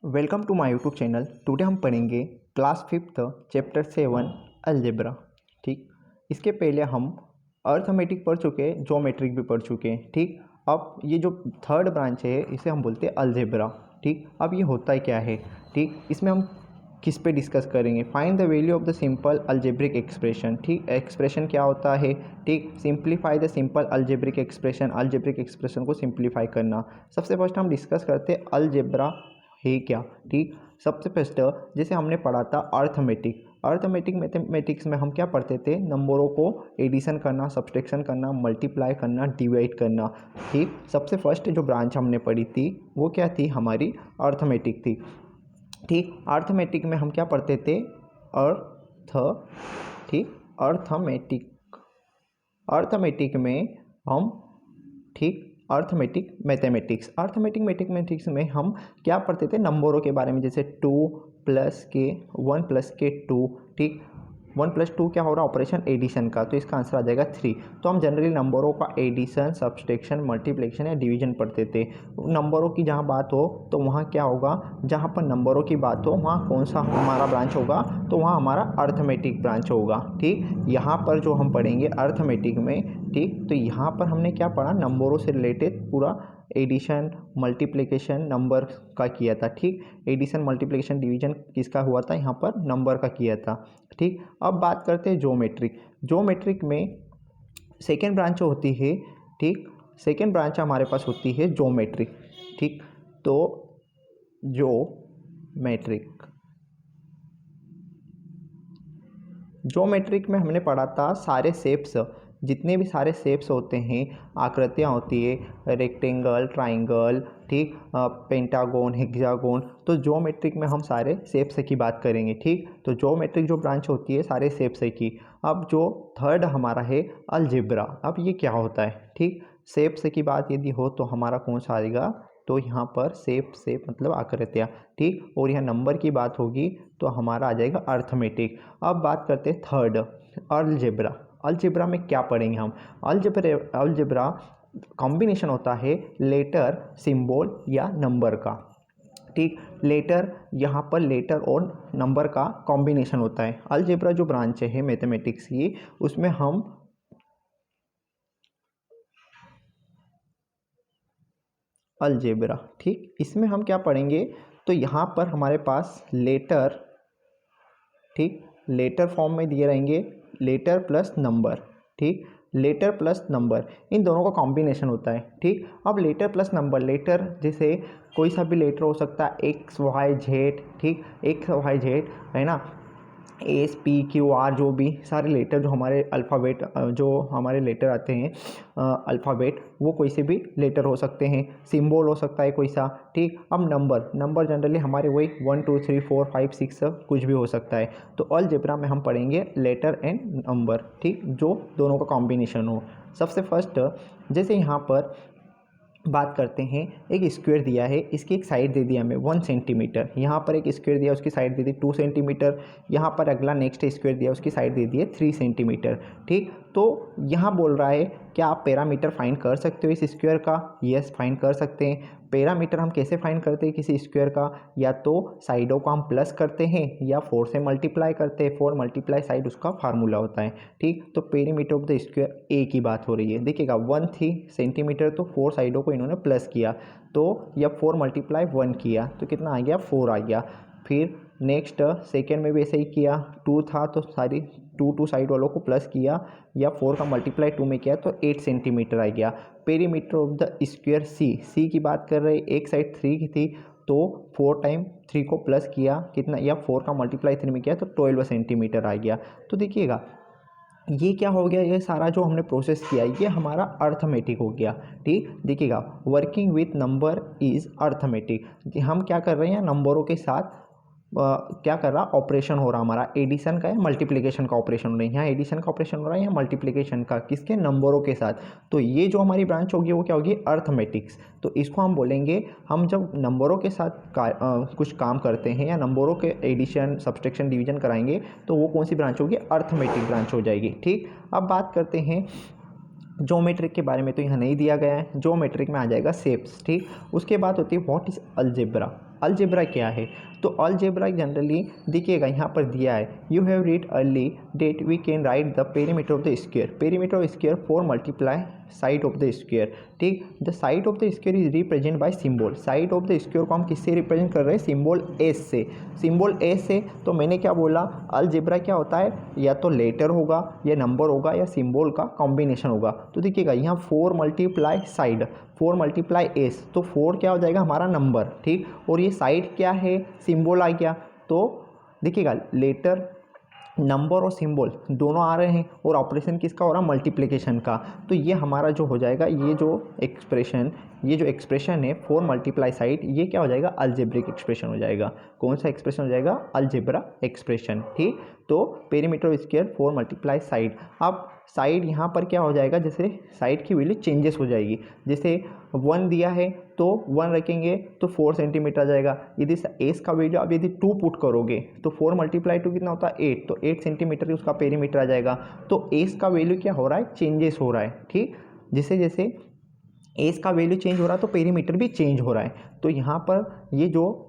Welcome to my YouTube channel. Today हम पढ़ेंगे class 5th chapter 7 algebra. ठीक, इसके पहले हम अर्थमेटिक पढ़ चुके हैं, ज्योमेट्रिक भी पढ़ चुके हैं। ठीक, अब ये जो थर्ड ब्रांच है इसे हम बोलते हैं अलजेब्रा। ठीक, अब ये होता है क्या है? ठीक, इसमें हम किस पे डिस्कस करेंगे? Find the value of the simple algebraic expression. ठीक, एक्सप्रेशन क्या होता है? ठीक, simplify the simple algebraic expression. Algebraic expression को सिंप्लीफाई करना। सबसे फर्स्ट हम डिस्कस करते हैं अलजेब्रा है क्या। ठीक, सबसे फर्स्ट जैसे हमने पढ़ा था अर्थमेटिक। अर्थमेटिक मैथमेटिक्स में हम क्या पढ़ते थे? नंबरों को एडिशन करना, सब्सट्रैक्शन करना, मल्टीप्लाई करना, डिवाइड करना। ठीक, सबसे फर्स्ट जो ब्रांच हमने पढ़ी थी वो क्या थी? हमारी अर्थमेटिक थी। ठीक, अर्थमेटिक में हम क्या पढ़ते थे? ठीक, अर्थमेटिक में हम ठीक अर्थमेटिक मैथमेटिक्स में हम क्या पढ़ते थे? नंबरों के बारे में, जैसे 2 + के 1 + के 2। ठीक, 1 + 2 क्या हो रहा है? ऑपरेशन एडिशन का, तो इसका आंसर आ जाएगा 3। तो हम जनरली नंबरों का एडिशन, सब्सट्रैक्शन, मल्टीप्लिकेशन या डिवीजन पढ़ते थे। नंबरों की जहाँ बात हो तो वहाँ क्या होगा? जहाँ पर नंबरों की बात हो वहाँ कौन सा हमारा ब्रांच होगा? तो वहाँ हमारा अर्थमेटिक ब्रांच होगा। ठीक, यहाँ पर जो हम पढ़ेंगे अर्थमेटिक में, ठीक, तो यहाँ पर हमने क्या पढ़ा? नंबरों से रिलेटेड पूरा एडिशन, मल्टीप्लिकेशन नंबर का किया था। ठीक, एडिशन, मल्टीप्लिकेशन, डिवीजन किसका हुआ था? यहाँ पर नंबर का किया था। ठीक, अब बात करते हैं ज्योमेट्रिक में सेकेंड ब्रांच होती है। ठीक, सेकेंड ब्रांच हमारे पास होती है ज्योमेट्रिक। ठीक, तो ज्योमेट्रिक में हमने पढ़ा था सारे शेप्स, जितने भी सारे शेप्स होते हैं, आकृतियाँ होती है, रेक्टेंगल, ट्राइंगल, ठीक, पेंटागोन, हेक्सागोन। तो ज्योमेट्रिक में हम सारे शेप्स की बात करेंगे। ठीक, तो ज्योमेट्रिक जो ब्रांच होती है सारे शेप्स की। अब जो थर्ड हमारा है अलजेब्रा। अब ये क्या होता है? ठीक, शेप्स की बात यदि हो तो हमारा कौन सा आएगा? तो यहाँ पर शेप मतलब आकृतियाँ। ठीक, और यहाँ नंबर की बात होगी तो हमारा आ जाएगा अर्थमेटिक। अब बात करते हैं थर्ड अलजेब्रा में क्या पढ़ेंगे हम? अलजेब्रा कॉम्बिनेशन होता है लेटर, सिंबल या नंबर का। ठीक, लेटर, यहाँ पर लेटर और नंबर का कॉम्बिनेशन होता है। अलजेब्रा जो ब्रांच है मैथमेटिक्स की, उसमें हम अलजेब्रा, ठीक, इसमें हम क्या पढ़ेंगे? तो यहाँ पर हमारे पास लेटर, ठीक, लेटर फॉर्म में दिए रहेंगे, लेटर प्लस नंबर। ठीक, लेटर प्लस नंबर, इन दोनों का कॉम्बिनेशन होता है। ठीक, अब लेटर प्लस नंबर, लेटर जैसे कोई सा भी लेटर हो सकता है, XYZ। ठीक, XYZ है ना, SPQR, जो भी सारे लेटर जो हमारे अल्फ़ाबेट, जो हमारे लेटर आते हैं अल्फ़ाबेट, वो कोई से भी लेटर हो सकते हैं। सिंबल हो सकता है कोई सा। ठीक, अब नंबर जनरली हमारे वही 1 2 3 4 5 6 कुछ भी हो सकता है। तो अलजेब्रा में हम पढ़ेंगे लेटर एंड नंबर। ठीक, जो दोनों का कॉम्बिनेशन हो। सबसे फर्स्ट जैसे यहाँ पर बात करते हैं, एक स्क्वायर दिया है, इसकी एक साइड दे दी हमें 1 सेंटीमीटर। यहाँ पर एक स्क्वायर दिया, उसकी साइड दे दी 2 सेंटीमीटर। यहाँ पर अगला नेक्स्ट स्क्वायर दिया, उसकी साइड दे दी है 3 सेंटीमीटर। ठीक, तो यहाँ बोल रहा है क्या आप पैरामीटर फाइंड कर सकते हो इस स्क्वायर का? यस, फाइंड कर सकते हैं। पैरामीटर हम कैसे फाइंड करते हैं किसी स्क्वायर का? या तो साइडों को हम प्लस करते हैं या 4 से मल्टीप्लाई करते हैं। 4 मल्टीप्लाई साइड उसका फार्मूला होता है। ठीक, तो पेरीमीटर ऑफ द स्क्वायर ए की बात हो रही है। देखिएगा 1 थी सेंटीमीटर, तो 4 साइडों को इन्होंने प्लस किया, तो या 4 × 1 किया तो कितना आ गया? 4 आ गया। फिर नेक्स्ट सेकेंड में भी ऐसे ही किया, 2 था तो सारी 2 साइड वालों को प्लस किया, या 4 का मल्टीप्लाई 2 में किया तो 8 सेंटीमीटर आ गया। पेरीमीटर ऑफ द स्क्वायर सी की बात कर रहे हैं, एक साइड 3 की थी तो 4 टाइम 3 को प्लस किया, कितना, या 4 का मल्टीप्लाई 3 में किया तो 12 सेंटीमीटर आ गया। तो देखिएगा ये क्या हो गया? ये सारा जो हमने प्रोसेस किया ये हमारा अर्थमेटिक हो गया। ठीक, देखिएगा working with number is arithmetic. हम क्या कर रहे हैं? नंबरों के साथ क्या कर रहा? ऑपरेशन हो रहा हमारा, एडिशन का या मल्टीप्लिकेशन का ऑपरेशन हो रहा है। यहाँ एडिशन का ऑपरेशन हो रहा है या मल्टीप्लिकेशन का, किसके? नंबरों के साथ। तो ये जो हमारी ब्रांच होगी वो क्या होगी? अर्थमेटिक्स। तो इसको हम बोलेंगे, हम जब नंबरों के साथ कुछ काम करते हैं या नंबरों के एडिशन, सब्सट्रैक्शन, डिवीजन कराएंगे तो वो कौन सी ब्रांच होगी? अर्थमेटिक ब्रांच हो जाएगी। ठीक, अब बात करते हैं ज्योमेट्रिक के बारे में, तो यहाँ नहीं दिया गया है। ज्योमेट्रिक में आ जाएगा शेप्स। ठीक, उसके बाद होती है व्हाट इज अलजेब्रा। अलजेब्रा क्या है? तो अलजेब्रा जनरली देखिएगा यहाँ पर दिया है, you have read earlier that we can write the perimeter of the square. Perimeter of square 4 multiply side of the square, ठीक। The side of the square is represent by symbol. Side of the square को हम किससे represent कर रहे हैं? Symbol S से। Symbol S से तो मैंने क्या बोला, अलजेब्रा क्या होता है? या तो लेटर होगा या नंबर होगा या सिंबल का कॉम्बिनेशन होगा। तो देखिएगा यहाँ 4 मल्टीप्लाई साइड, 4 मल्टीप्लाई एस, तो 4 क्या हो जाएगा हमारा नंबर, ठीक। और ये साइड क्या है? सिंबल आ गया। तो देखिएगा लेटर, नंबर और सिंबल दोनों आ रहे हैं और ऑपरेशन किसका हो रहा है? मल्टीप्लिकेशन का। तो ये हमारा जो हो जाएगा, ये जो एक्सप्रेशन है 4 मल्टीप्लाई साइड, ये क्या हो जाएगा? अलजेब्रिक एक्सप्रेशन हो जाएगा। कौन सा एक्सप्रेशन हो जाएगा? अलजेब्रा एक्सप्रेशन, ठीक। तो perimeter of square 4 multiply side. अब साइड यहाँ पर क्या हो जाएगा? जैसे साइड की वैल्यू चेंजेस हो जाएगी। जैसे 1 दिया है तो 1 रखेंगे तो 4 सेंटीमीटर आ जाएगा। यदि एस का वैल्यू अब यदि 2 पुट करोगे तो 4 मल्टीप्लाई 2 कितना होता है? 8, तो 8 सेंटीमीटर उसका पेरीमीटर आ जाएगा। तो एस का वैल्यू क्या हो रहा है? चेंजेस हो रहा है, ठीक। जैसे जैसे एस का वैल्यू चेंज हो रहा है तो पेरीमीटर भी चेंज हो रहा है। तो यहाँ पर ये जो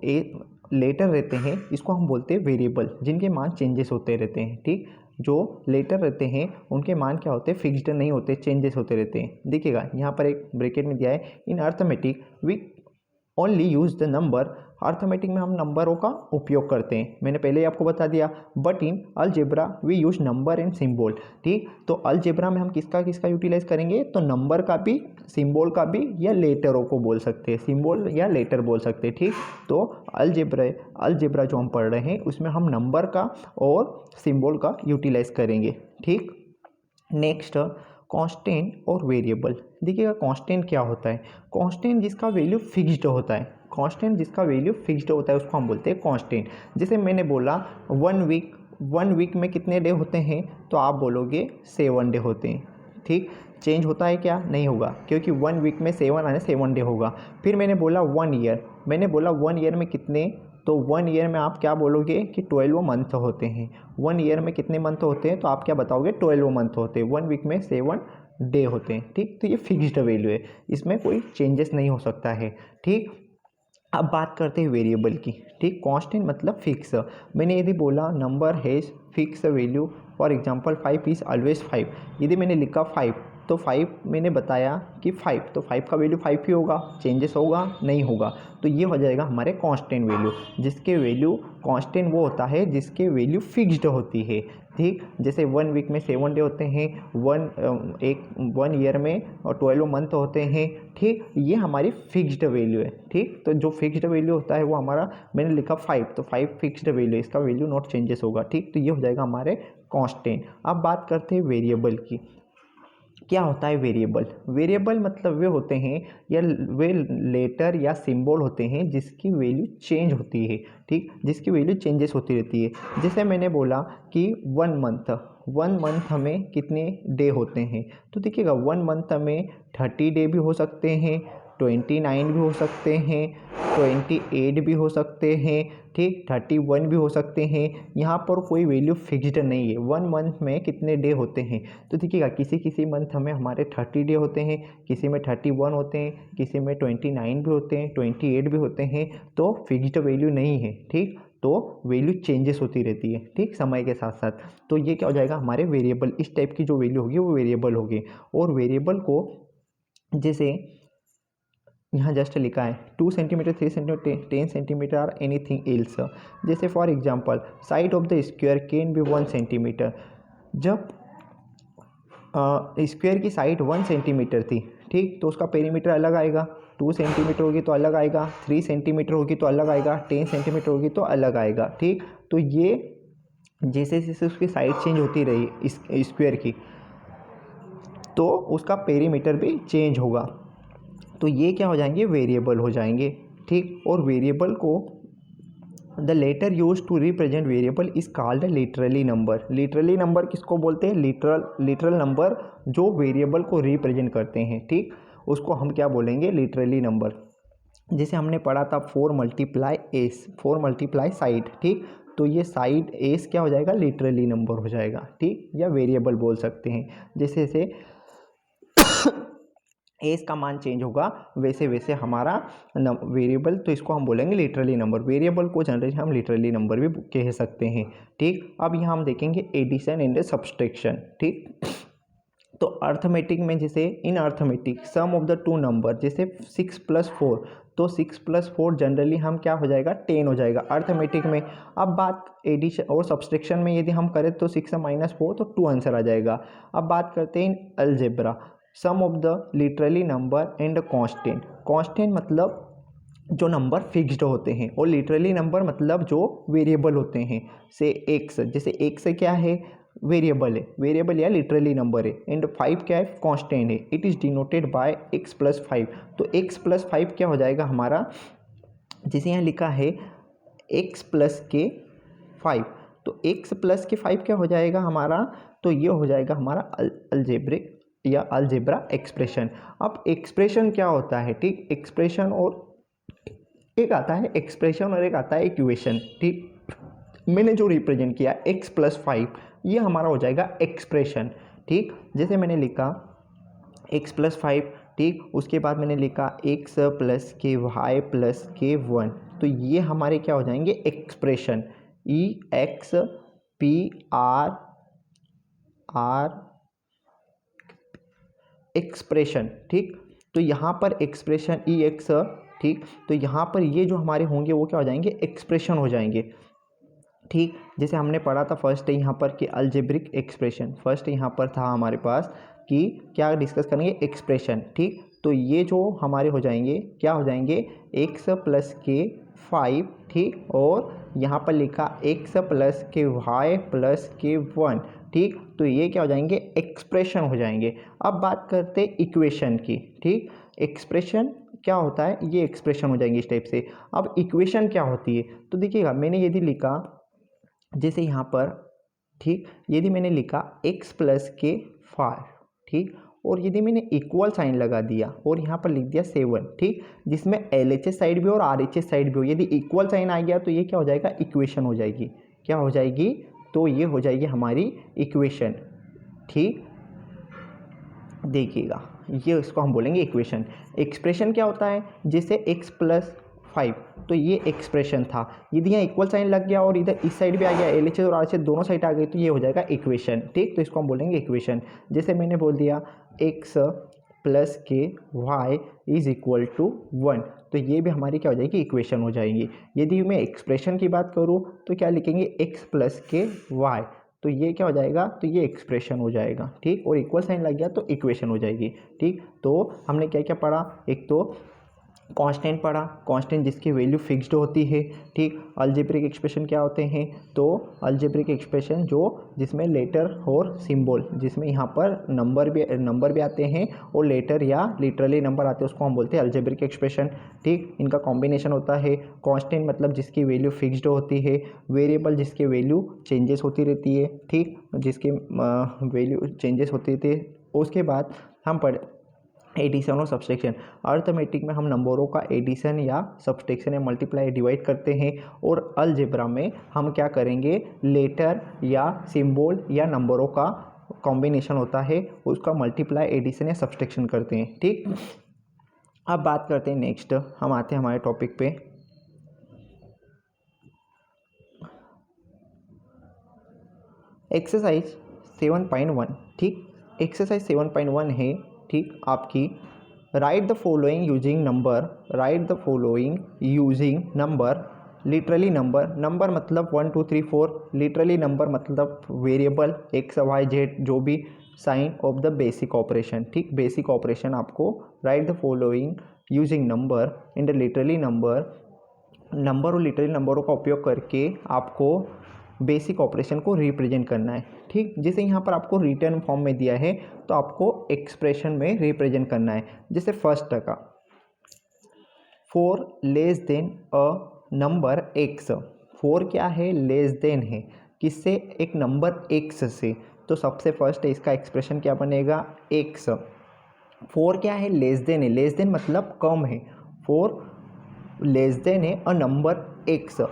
लेटर रहते हैं इसको हम बोलते हैं वेरिएबल, जिनके मान चेंजेस होते रहते हैं, ठीक। जो लेटर रहते हैं उनके मान क्या होते हैं? फिक्स्ड नहीं होते, चेंजेस होते रहते हैं। देखिएगा यहाँ पर एक ब्रैकेट में दिया है, in arithmetic we only use the number. Arithmetic में हम नंबरों का उपयोग करते हैं, मैंने पहले ही आपको बता दिया। But in algebra we use number and symbol, ठीक। तो अलजेब्रा में हम किसका किसका यूटिलाइज करेंगे? तो नंबर का भी, सिंबल का भी, या लेटरों को बोल सकते हैं, सिंबल या लेटर बोल सकते हैं, ठीक। तो अलजेब्रा जो हम पढ़ रहे हैं उसमें हम नंबर का और सिंबल का यूटिलाइज करेंगे, ठीक। नेक्स्ट कांस्टेंट और वेरिएबल। देखिएगा कांस्टेंट क्या होता है? कांस्टेंट जिसका वैल्यू फिक्स्ड होता है, कांस्टेंट जिसका वैल्यू फिक्स्ड होता है उसको हम बोलते हैं कांस्टेंट। जैसे मैंने बोला 1 वीक में कितने डे होते हैं? तो आप बोलोगे 7 डे होते हैं, ठीक। चेंज होता है क्या? नहीं होगा, क्योंकि 1 वीक में 7 आने 7 डे होगा। फिर मैंने बोला 1 ईयर, मैंने बोला 1 ईयर में कितने? तो 1 ईयर में आप क्या बोलोगे कि 12 मंथ होते हैं। 1 ईयर में कितने मंथ होते हैं? तो आप क्या बताओगे? 12 मंथ होते हैं। 1 वीक में 7 डे होते हैं, ठीक। तो ये फिक्स्ड वैल्यू है, इसमें कोई चेंजेस नहीं हो सकता है, ठीक। अब बात करते हैं वेरिएबल की, ठीक। कांस्टेंट मतलब फिक्स। मैंने यदि बोला number has fix value, for example 5 is always 5, यदि मैंने लिखा 5 तो 5 मैंने बताया कि 5, तो 5 का वैल्यू 5 ही होगा, चेंजेस होगा? नहीं होगा। तो ये हो जाएगा हमारे कांस्टेंट वैल्यू, जिसके वैल्यू कांस्टेंट वो होता है जिसके वैल्यू फिक्स्ड होती है, ठीक। जैसे 1 वीक में 7 डे होते हैं, 1 ईयर में 12 मंथ होते हैं, ठीक। ये हमारी फिक्स्ड वैल्यू है, ठीक। तो जो फिक्स्ड वैल्यू होता है वो हमारा, मैंने लिखा 5 तो 5 फिक्स्ड वैल्यू है, इसका वैल्यू नॉट चेंजेस होगा, ठीक। तो ये हो जाएगा हमारे कांस्टेंट। अब बात करते हैं वेरिएबल की। क्या होता है वेरिएबल? वेरिएबल मतलब वे होते हैं या वे लेटर या सिंबल होते हैं जिसकी वैल्यू चेंज होती है, ठीक, जिसकी वैल्यू चेंजेस होती रहती है। जैसे मैंने बोला कि 1 मंथ हमें कितने डे होते हैं? तो देखिएगा 1 मंथ में 30 डे भी हो सकते हैं, 29 भी हो सकते हैं, 28 भी हो सकते हैं, ठीक, 31 भी हो सकते हैं। यहाँ पर कोई वैल्यू फिक्स्ड नहीं है। 1 मंथ में कितने डे होते हैं? तो देखिएगा किसी किसी मंथ में हमारे 30 डे होते हैं, किसी में 31 होते हैं, किसी में 29 भी होते हैं, 28 भी होते हैं। तो फिक्स्ड वैल्यू नहीं है, ठीक। तो वैल्यू चेंजेस होती रहती है, ठीक, समय के साथ साथ। तो ये क्या हो जाएगा? हमारे वेरिएबल, इस टाइप की जो वैल्यू होगी वो वेरिएबल होगी। और वेरिएबल को जैसे यहाँ जस्ट लिखा है 2 सेंटीमीटर, 3 सेंटीमीटर, 10 सेंटीमीटर और एनीथिंग एल्स। जैसे for example side of the square can be 1 centimetre. जब स्क्वायर की साइड 1 सेंटीमीटर थी, ठीक, तो उसका पेरीमीटर अलग आएगा। 2 सेंटीमीटर होगी तो अलग आएगा, 3 सेंटीमीटर होगी तो अलग आएगा, 10 सेंटीमीटर होगी तो अलग आएगा, ठीक। तो ये जैसे जैसे उसकी साइड चेंज होती रही इस स्क्वायर की, तो उसका पेरीमीटर भी चेंज होगा। तो ये क्या हो जाएंगे? वेरिएबल हो जाएंगे, ठीक। और वेरिएबल को the letter use to represent variable is called literally number. Literally number किसको बोलते हैं? लिटरल नंबर जो वेरिएबल को रिप्रेजेंट करते हैं, ठीक, उसको हम क्या बोलेंगे? Literally number. जैसे हमने पढ़ा था 4 मल्टीप्लाई एस, 4 मल्टीप्लाई साइड, ठीक। तो ये साइड एस क्या हो जाएगा? लिटरली नंबर हो जाएगा, ठीक, या वेरिएबल बोल सकते हैं। जैसे एज का मान चेंज होगा वैसे वैसे हमारा वेरिएबल, तो इसको हम बोलेंगे लिटरली नंबर। वेरिएबल को जनरली हम लिटरली नंबर भी कह सकते हैं। ठीक, अब यहाँ हम देखेंगे एडिशन एंड सब्सट्रैक्शन। ठीक, तो अर्थमेटिक में जैसे in arithmetic sum of the two number, जैसे 6 + 4, तो 6 + 4 जनरली हम क्या हो जाएगा 10 हो जाएगा अर्थमेटिक में। अब बात एडिशन और सब्सट्रैक्शन में यदि हम करें तो 6 - 4 तो 2 आंसर आ जाएगा। अब बात करते हैं in algebra, sum of the literally number and constant. Constant मतलब जो नंबर फिक्स्ड होते हैं और लिटरली नंबर मतलब जो वेरिएबल होते हैं। से एक्स, जैसे एक्स क्या है वेरिएबल है, वेरिएबल या लिटरली नंबर है। एंड 5 क्या है कांस्टेंट है। It is denoted by x + 5, तो x + 5 क्या हो जाएगा हमारा, जैसे यहाँ लिखा है x + के 5, तो x + के 5 क्या हो जाएगा हमारा, तो ये हो जाएगा हमारा अलजेब्रिक या अलजेब्रा एक्सप्रेशन। अब एक्सप्रेशन क्या होता है, ठीक, एक्सप्रेशन और एक आता है एक्सप्रेशन और एक आता है इक्वेशन। ठीक, मैंने जो रिप्रेजेंट किया x + 5 ये हमारा हो जाएगा एक्सप्रेशन। ठीक, जैसे मैंने लिखा x + 5, ठीक, उसके बाद मैंने लिखा x + के y + के 1, तो ये हमारे क्या हो जाएंगे एक्सप्रेशन। EXPRR expression. ठीक, तो यहाँ पर एक्सप्रेशन EX, ठीक, तो यहाँ पर ये जो हमारे होंगे वो क्या हो जाएंगे एक्सप्रेशन हो जाएंगे। ठीक, जैसे हमने पढ़ा था फर्स्ट यहाँ पर कि अलजेब्रिक एक्सप्रेशन, फर्स्ट यहाँ पर था हमारे पास कि क्या डिस्कस करेंगे एक्सप्रेशन। ठीक, तो ये जो हमारे हो जाएंगे क्या हो जाएंगे x + के 5, ठीक, और यहाँ पर लिखा x + के y + के 1, ठीक, तो ये क्या हो जाएंगे एक्सप्रेशन हो जाएंगे। अब बात करते हैं इक्वेशन की। ठीक, एक्सप्रेशन क्या होता है, ये एक्सप्रेशन हो जाएंगे इस टाइप से। अब इक्वेशन क्या होती है, तो देखिएगा मैंने यदि लिखा जैसे यहाँ पर, ठीक, यदि मैंने लिखा x + के 5, ठीक, और यदि मैंने इक्वल साइन लगा दिया और यहाँ पर लिख दिया 7, ठीक, जिसमें LHS साइड भी और RHS साइड भी हो, यदि इक्वल साइन आ गया तो ये क्या हो जाएगा इक्वेशन हो जाएगी। क्या हो जाएगी, तो ये हो जाएगी हमारी इक्वेशन। ठीक, देखिएगा ये इसको हम बोलेंगे इक्वेशन। एक्सप्रेशन क्या होता है, जैसे x + 5, तो ये एक्सप्रेशन था। यदि यहाँ इक्वल साइन लग गया और इधर इस साइड भी आ गया, LHS और RHS दोनों साइड आ गई, तो ये हो जाएगा इक्वेशन। ठीक, तो इसको हम बोलेंगे इक्वेशन। जैसे मैंने बोल दिया x + के y = 1, तो ये भी हमारी क्या हो जाएगी इक्वेशन हो जाएगी। यदि मैं एक्सप्रेशन की बात करूँ तो क्या लिखेंगे x + के y, तो ये क्या हो जाएगा, तो ये एक्सप्रेशन हो जाएगा। ठीक, और इक्वल साइन लग गया तो इक्वेशन हो जाएगी। ठीक, तो हमने क्या क्या पढ़ा, एक तो कांस्टेंट पढ़ा, कांस्टेंट जिसकी वैल्यू फिक्स्ड होती है। ठीक, अलजेब्रिक एक्सप्रेशन क्या होते हैं, तो अलजेब्रिक एक्सप्रेशन जो जिसमें लेटर और सिंबल, जिसमें यहाँ पर नंबर भी आते हैं और लेटर या लिटरली नंबर आते हैं, उसको हम बोलते हैं अलजेब्रिक एक्सप्रेशन। ठीक, इनका कॉम्बिनेशन होता है। कांस्टेंट मतलब जिसकी वैल्यू फिक्स्ड होती है, वेरिएबल जिसके वैल्यू चेंजेस होती रहती है। ठीक, जिसके वैल्यू चेंजेस होती थी। उसके बाद हम पढ़े एडिशन और सब्सट्रैक्शन। अर्थमेटिक में हम नंबरों का एडिशन या सब्सट्रैक्शन या मल्टीप्लाई डिवाइड करते हैं, और अलजेब्रा में हम क्या करेंगे लेटर या सिंबल या नंबरों का कॉम्बिनेशन होता है, उसका मल्टीप्लाई एडिशन या सब्सट्रैक्शन करते हैं। ठीक, अब बात करते हैं नेक्स्ट, हम आते हैं हमारे टॉपिक पे। एक्सरसाइज 7.1। ठीक, एक्सरसाइज 7.1 है, ठीक, आपकी right the following using number, right the following using number, literally number, number मतलब 1 2 3 4, लिटरली नंबर मतलब वेरिएबल x y z जो भी sign of the basic operation. ठीक, बेसिक ऑपरेशन आपको right the following using number in the literally number, number और literally नंबरों का उपयोग करके आपको बेसिक ऑपरेशन को रिप्रेजेंट करना है। ठीक, जैसे यहाँ पर आपको रिटर्न फॉर्म में दिया है तो आपको एक्सप्रेशन में रिप्रेजेंट करना है। जैसे फर्स्ट का 4 less than a number x, 4 क्या है लेस देन है किससे, एक नंबर x से, तो सबसे फर्स्ट इसका एक्सप्रेशन क्या बनेगा x। 4 क्या है लेस देन है, लेस देन मतलब कम है, 4 लेस देन है अ नंबर x,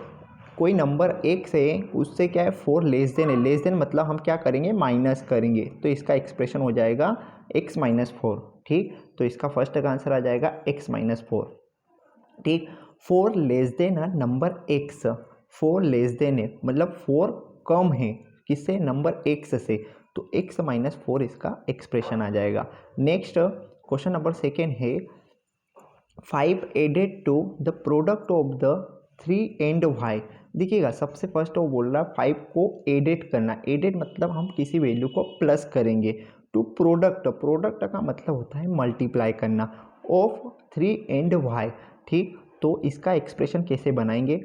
कोई नंबर x है उससे क्या है 4 लेस देन है, लेस देन मतलब हम क्या करेंगे माइनस करेंगे, तो इसका एक्सप्रेशन हो जाएगा x - 4। ठीक। तो इसका फर्स्ट का आंसर आ जाएगा x-4, ठीक। 4 less than a number x, 4 less than है मतलब 4 कम है किससे, नंबर x से, तो x-4 इसका एक्सप्रेशन आ जाएगा। नेक्स्ट क्वेश्चन नंबर सेकेंड है 5 added to the product of the 3 and y। देखिएगा सबसे फर्स्ट वो बोल रहा है 5 को एडेड करना, एडेड मतलब हम किसी वैल्यू को प्लस करेंगे, टू प्रोडक्ट, प्रोडक्ट का मतलब होता है मल्टीप्लाई करना ऑफ 3 एंड y, ठीक। तो इसका एक्सप्रेशन कैसे बनाएंगे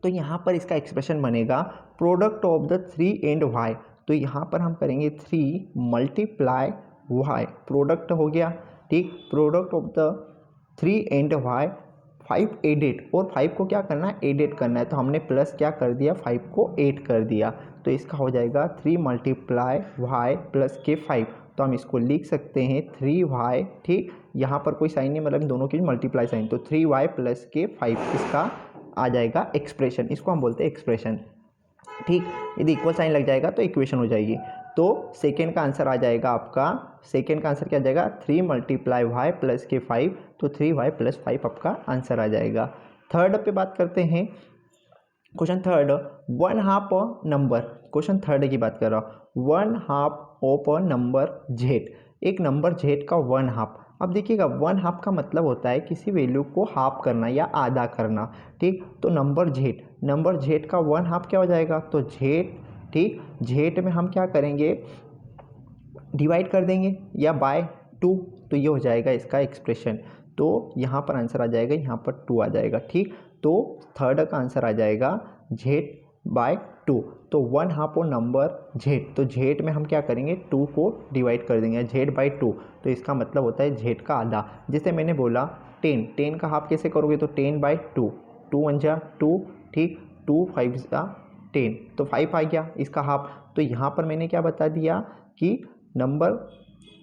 तो यहाँ पर इसका एक्सप्रेशन बनेगा product of the 3 and y, तो यहाँ पर हम करेंगे 3 मल्टीप्लाई y, प्रोडक्ट हो गया, ठीक। Product of the 3 and y, 5 added, और 5 को क्या करना है, एडेड करना है, तो हमने प्लस क्या कर दिया, 5 को ऐड कर दिया, तो इसका हो जाएगा 3 मल्टीप्लाई y प्लस के 5, तो हम इसको लिख सकते हैं 3y, ठीक। यहाँ पर कोई साइन नहीं मतलब दोनों की मल्टीप्लाई साइन, तो 3y प्लस के 5 इसका आ जाएगा एक्सप्रेशन, इसको हम बोलते हैं एक्सप्रेशन, ठीक। यदि इक्वल साइन लग जाएगा तो इक्वेशन हो जाएगी। तो सेकेंड का आंसर आ जाएगा आपका, सेकेंड का आंसर क्या आ जाएगा, 3 मल्टीप्लाई वाई प्लस के 5, तो 3y प्लस 5 आपका आंसर आ जाएगा। थर्ड पे बात करते हैं, question third 1/2 number, question third की बात कर रहा हूँ, 1/2 ऑफ अ नंबर z, एक नंबर z का 1/2। अब देखिएगा 1/2 का मतलब होता है किसी वैल्यू को हाफ करना या आधा करना, ठीक। तो नंबर z का 1/2 क्या हो जाएगा, तो z, ठीक, z में हम क्या करेंगे, डिवाइड कर देंगे या बाय 2, तो ये हो जाएगा इसका एक्सप्रेशन, तो यहाँ पर आंसर आ जाएगा, यहाँ पर 2 आ जाएगा, ठीक। तो थर्ड का आंसर आ जाएगा z/2, तो 1/2 और नंबर z, तो z में हम क्या करेंगे, 2 को डिवाइड कर देंगे, z/2, तो इसका मतलब होता है z का आधा। जैसे मैंने बोला 10 का हाफ कैसे करोगे, तो 10/2, 2 1 जा 2, ठीक, 2 5 जा 10, तो 5 आ गया इसका हाफ। तो यहाँ पर मैंने क्या बता दिया कि number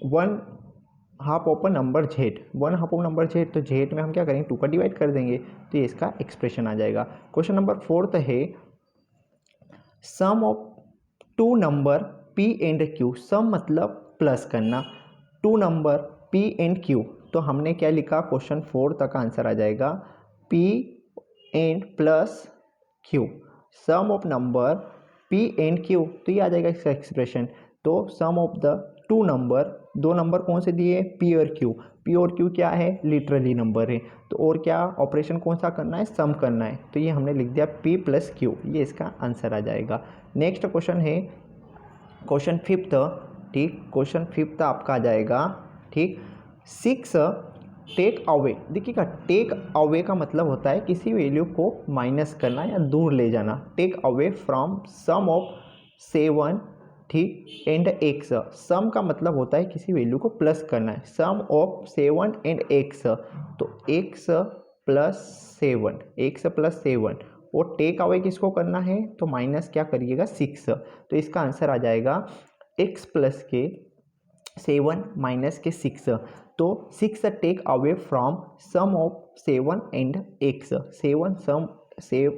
1/2 of number z, 1/2 of number z, तो z में हम क्या करेंगे, 2 का डिवाइड कर देंगे, तो ये इसका एक्सप्रेशन आ जाएगा। क्वेश्चन नंबर फोर्थ है sum of 2 number p and q, sum मतलब प्लस करना, 2 नंबर p एंड q, तो हमने क्या लिखा, क्वेश्चन 4 तक आंसर आ जाएगा p and plus q, sum of number p and q, तो ये आ जाएगा इसका एक्सप्रेशन। तो sum of the 2 number, 2 number कौन से दिए, p और q, p और q क्या है, लिटरली नंबर है, तो और क्या ऑपरेशन कौन सा करना है, सम करना है, तो ये हमने लिख दिया p प्लस q, ये इसका आंसर आ जाएगा। नेक्स्ट क्वेश्चन है क्वेश्चन फिफ्थ, ठीक, क्वेश्चन फिफ्थ आपका आ जाएगा, ठीक, 6 टेक अवे। देखिएगा टेक अवे का मतलब होता है किसी वैल्यू को माइनस करना या दूर ले जाना, take away from sum of 7, ठीक, एंड x, सम का मतलब होता है किसी वैल्यू को प्लस करना है, सम ऑफ 7 एंड x, तो x प्लस 7, x प्लस 7, और टेक अवे किसको करना है, तो माइनस क्या करिएगा 6, तो इसका आंसर आ जाएगा x प्लस के 7 माइनस के 6, तो 6 take away from sum of 7 and x, 7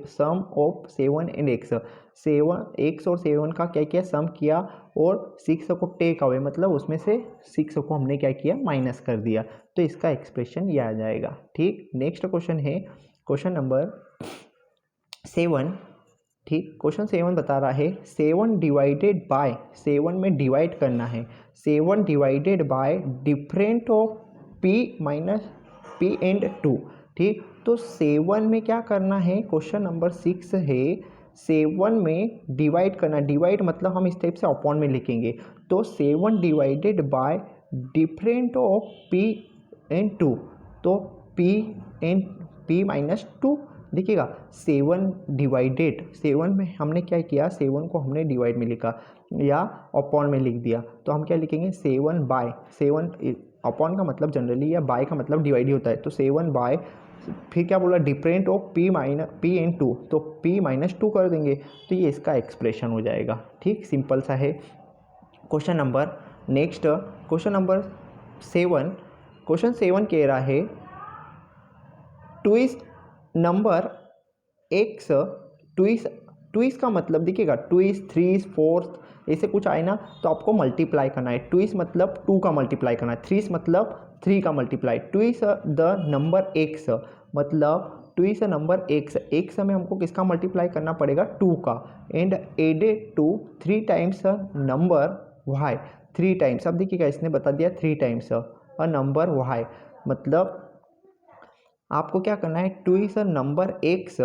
sum of 7 and x, 7 x और 7 का क्या किया, सम किया, और 6 को टेक अवे मतलब उसमें से 6 को हमने क्या किया, माइनस कर दिया, तो इसका एक्सप्रेशन ये आ जाएगा, ठीक। नेक्स्ट क्वेश्चन है क्वेश्चन नंबर 7, ठीक, क्वेश्चन 7 बता रहा है 7 डिवाइडेड बाय, 7 में डिवाइड करना है, 7 divided by different of p minus p and 2, ठीक। तो 7 में क्या करना है, क्वेश्चन नंबर 6 है 7 में डिवाइड करना, डिवाइड मतलब हम इस टाइप से अपॉन में लिखेंगे, तो 7 divided by different of p and 2, तो p माइनस 2, देखिएगा 7 डिवाइडेड, 7 में हमने क्या किया, 7 को हमने डिवाइड में लिखा या अपॉन में लिख दिया, तो हम क्या लिखेंगे 7 बाय, 7 अपॉन का मतलब जनरली या बाय का मतलब डिवाइड ही होता है, तो 7 बाय, फिर क्या बोला, डिफरेंट ऑफ p एंड 2, तो p माइनस 2 कर देंगे, तो ये इसका एक्सप्रेशन हो जाएगा, ठीक, सिंपल सा है। Question number next question number 7, question 7 कह रहा है ट्विस्ट नंबर x, ट्विस्ट का मतलब देखिएगा 2 3 4 ऐसे कुछ आए ना तो आपको मल्टीप्लाई करना है। ट्विस मतलब 2 का मल्टीप्लाई करना है, थ्रीस मतलब 3 का multiply. Twice the number x मतलब ट्विस नंबर एक्स, एक्स में हमको किसका मल्टीप्लाई करना पड़ेगा 2 का। And added to 3 times number y, 3 times. अब देखिएगा इसने बता दिया 3 टाइम्स अ नंबर वाई, मतलब आपको क्या करना है ट्विस नंबर एक्स,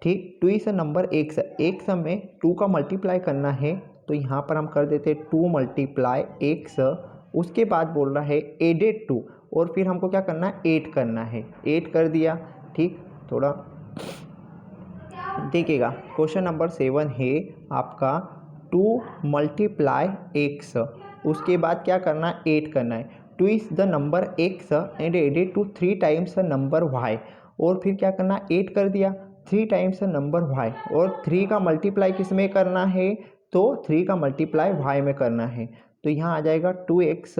ठीक, ट्विस नंबर एक्स, एक्स में 2 का मल्टीप्लाई करना है तो यहाँ पर हम कर देते 2 मल्टीप्लाई एक्स। उसके बाद बोल रहा है एडेड टू, और फिर हमको क्या करना है 8 करना है, 8 कर दिया, ठीक। थोड़ा देखिएगा क्वेश्चन नंबर 7 है आपका 2 मल्टीप्लाई एक्स, उसके बाद क्या करना है 8 करना है। Twice the number x and added to 3 times number y, और फिर क्या करना 8 कर दिया 3 टाइम्स नंबर वाई, और 3 का मल्टीप्लाई किस में करना है तो 3 का मल्टीप्लाई वाई में करना है। तो यहाँ आ जाएगा 2x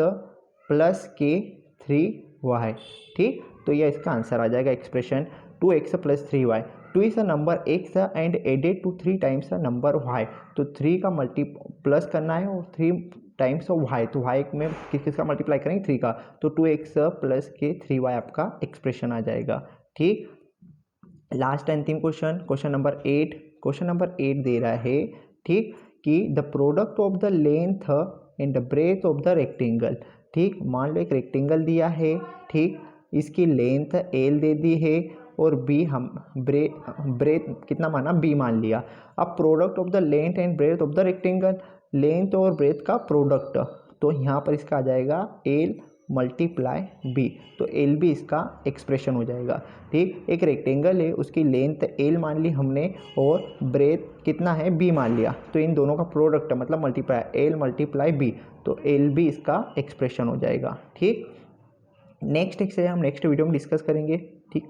प्लस के 3y, ठीक। तो यह इसका आंसर आ जाएगा expression 2x plus 3y। Two is a number x and added to 3 times a number y, तो 3 का मल्टी प्लस करना है और 3 टाइम्स ऑफ वाई, तो वाई में किसका मल्टीप्लाई करेंगे 3 का, तो 2x प्लस के 3y आपका एक्सप्रेशन आ जाएगा, ठीक। लास्ट अंतिम question, question number 8, question number 8 दे रहा है, ठीक, कि the product of the length and the breadth of the rectangle, ठीक। मान लो एक रेक्टेंगल दिया है, ठीक, इसकी लेंथ एल दे दी है और बी हम ब्रेथ कितना माना बी मान लिया। अब product of the length and breadth of the rectangle, length और ब्रेथ का प्रोडक्ट, तो यहाँ पर इसका आ जाएगा एल मल्टीप्लाई बी, तो एल बी इसका एक्सप्रेशन हो जाएगा, ठीक। एक रेक्टेंगल है उसकी लेंथ एल मान ली हमने और ब्रेथ कितना है बी मान लिया, तो इन दोनों का प्रोडक्ट मतलब मल्टीप्लाई एल मल्टीप्लाई बी, तो एल बी इसका एक्सप्रेशन हो जाएगा, ठीक। नेक्स्ट एक्सरसाइज हम नेक्स्ट वीडियो में डिस्कस करेंगे, ठीक।